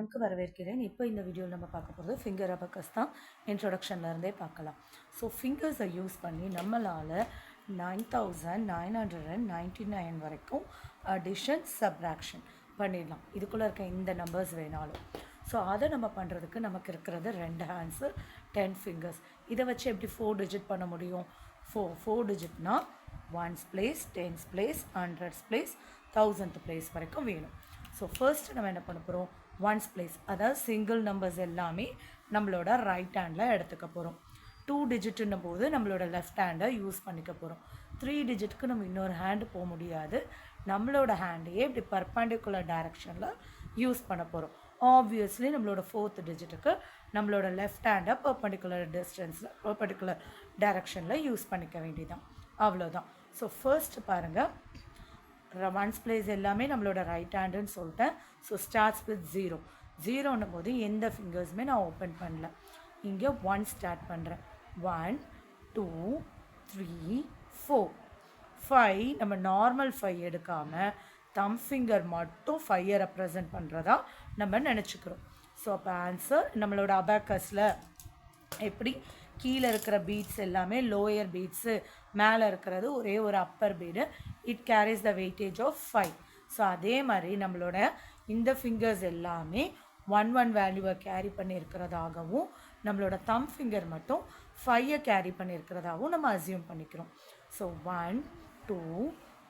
நமக்கு வரவேற்கிறேன். இப்போ இந்த வீடியோவில் நம்ம பார்க்க போகிறது ஃபிங்கர் அபக்கஸ் தான். இன்ட்ரொடக்ஷன்லேருந்தே பார்க்கலாம். ஸோ ஃபிங்கர்ஸை யூஸ் பண்ணி நம்மளால் 9999 வரைக்கும் அடிஷன் சப்ராக்ஷன் பண்ணிடலாம். இதுக்குள்ளே இருக்க இந்த நம்பர்ஸ் வேணாலும். ஸோ அதை நம்ம பண்ணுறதுக்கு நமக்கு இருக்கிறது 2 ஹேண்ட்ஸு 10 ஃபிங்கர்ஸ். இதை வச்சு எப்படி 4 டிஜிட் பண்ண முடியும்? 4 டிஜிட்னா 1s place, 10s place, 100s place, 1000th place வரைக்கும் வேணும். ஸோ ஃபர்ஸ்ட் நம்ம என்ன பண்ண போகிறோம்? 1s place, அதாவது சிங்கிள் நம்பர்ஸ் எல்லாமே நம்மளோட ரைட் ஹேண்டில் எடுத்துக்க போகிறோம். 2 டிஜிட்னும் போது நம்மளோட லெஃப்ட் ஹேண்டை யூஸ் பண்ணிக்க போகிறோம். 3 டிஜிட்டுக்கு நம்ம இன்னொரு ஹேண்டு போக முடியாது. நம்மளோட ஹேண்டையே இப்படி பர்பண்டிகுலர் டைரக்ஷனில் யூஸ் பண்ண போகிறோம். ஆப்வியஸ்லி நம்மளோட 4th டிஜிட்டுக்கு நம்மளோட லெஃப்ட் ஹேண்டை பர்பண்டிகுலர் டைரக்ஷனில் யூஸ் பண்ணிக்க வேண்டியதான். அவ்வளோதான். ஸோ ஃபர்ஸ்ட் பாருங்கள், 1s place எல்லாமே நம்மளோட ரைட் ஹேண்டுன்னு சொல்லிட்டேன். So starts with 0. 0ன்னும் போது எந்த ஃபிங்கர்ஸுமே நான் ஓப்பன் பண்ணல. இங்கே 1 ஸ்டார்ட் பண்ணுறேன். 1 2 3 4 5. நம்ம நார்மல் 5 எடுக்காமல் தம் ஃபிங்கர் மட்டும் 5 ரெப்ரசன்ட் பண்ணுறதா நம்ம நினச்சிக்கிறோம். ஸோ அப்போ ஆன்சர் நம்மளோட அபாக்கஸில் எப்படி கீழே இருக்கிற பீட்ஸ் எல்லாமே லோயர் பீட்ஸு, மேலே இருக்கிறது ஒரே ஒரு upper bead. It carries the weightage of 5. So அதே மாதிரி நம்மளோட இந்த ஃபிங்கர்ஸ் எல்லாமே 1 வேல்யூவை கேரி பண்ணியிருக்கிறதாகவும் நம்மளோட தம் ஃபிங்கர் மட்டும் 5 கேரி பண்ணியிருக்கிறதாகவும் நம்ம அசியூம் பண்ணிக்கிறோம். So 1 2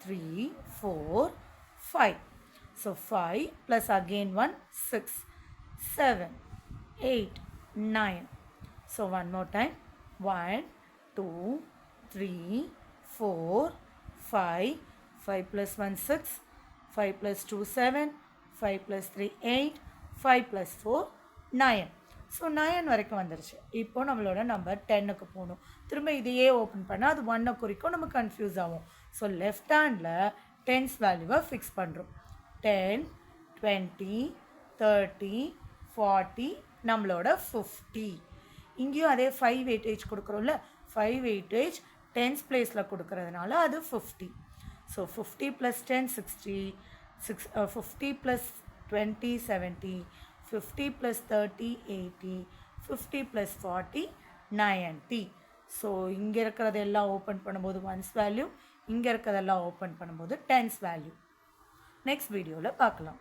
3 4 5. So 5 plus again 1 6 7 8 9. So one more time. 1 2 3 4 5. 5 plus 1 6. 5 plus 2 7. 5 plus 3 8. 5 plus 4 9. So 9 வரைக்கும் வந்துருச்சு. இப்போ நம்மளோட நம்பர் 10க்கு போகணும். திரும்ப இதையே ஓப்பன் பண்ணால் அது 1 குறிக்கும், நம்ம கன்ஃபியூஸ் ஆகும். ஸோ லெஃப்ட் ஹேண்டில் 10s வேல்யூவை ஃபிக்ஸ் பண்ணுறோம். 10 20 30 40 நம்மளோட 50. இங்கேயும் அதே 5 வெயிட்டேஜ் கொடுக்குறோம்ல, 5 வெயிட்டேஜ் 10s பிளேஸில் கொடுக்கறதுனால அது 50. ஸோ 50 + 10 60, 50 + 20 70, 50 + 30 80, 50 + 40 90. ஸோ இங்கே இருக்கிறதெல்லாம் ஓப்பன் பண்ணும்போது 1s வேல்யூ, இங்கே இருக்கிறதெல்லாம் ஓப்பன் பண்ணும்போது 10s வேல்யூ. நெக்ஸ்ட் வீடியோவில் பார்க்கலாம்.